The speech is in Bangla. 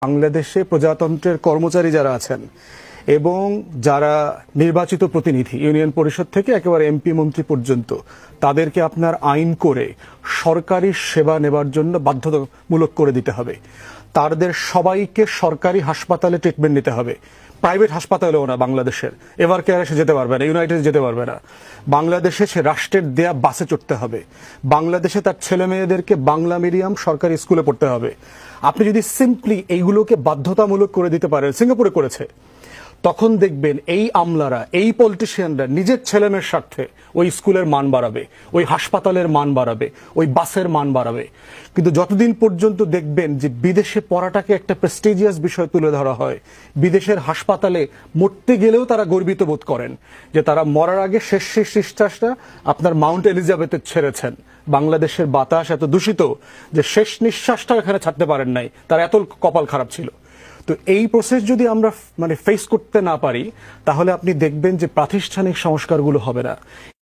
বাংলাদেশে প্রজাতন্ত্রের কর্মচারী যারা আছেন এবং যারা নির্বাচিত প্রতিনিধি ইউনিয়ন পরিষদ থেকে একেবারে এমপি মন্ত্রী পর্যন্ত তাদেরকে আপনার আইন করে সরকারি সেবা নেবার জন্য বাধ্যতামূলক করে দিতে হবে। তাদের সবাইকে সরকারি হাসপাতালে ট্রিটমেন্ট নিতে হবে, প্রাইভেট হাসপাতালেও না। বাংলাদেশের এভার কেয়ারে সে যেতে পারবে না, ইউনাইটেড যেতে পারবে না। বাংলাদেশে সে রাষ্ট্রের দেয়া বাসে চড়তে হবে। বাংলাদেশে তার ছেলে মেয়েদেরকে বাংলা মিডিয়াম সরকারি স্কুলে পড়তে হবে। আপনি যদি সিম্পলি এইগুলোকে বাধ্যতামূলক করে দিতে পারেন, সিঙ্গাপুরে করেছে, তখন দেখবেন এই আমলারা, এই পলিটিশিয়ানরা নিজের ছেলেমেয়ের স্বার্থে ওই স্কুলের মান বাড়াবে, ওই হাসপাতালের মান বাড়াবে, ওই বাসের মান বাড়াবে। কিন্তু যতদিন পর্যন্ত দেখবেন যে বিদেশে পড়াটাকে একটা প্রেস্টিজিয়াস বিষয় তুলে ধরা হয়, বিদেশের হাসপাতালে মরতে গেলেও তারা গর্বিত বোধ করেন যে তারা মরার আগে শেষ নিঃশ্বাসটা আপনার মাউন্ট এলিজাবেথে ছেড়েছেন। বাংলাদেশের বাতাস এত দূষিত যে শেষ নিঃশ্বাসটা এখানে ছাড়তে পারেন নাই, তার এত কপাল খারাপ ছিল। তো এই প্রসেস যদি আমরা ফেস করতে না পারি, তাহলে আপনি দেখবেন যে প্রাতিষ্ঠানিক সংস্কারগুলো হবে না।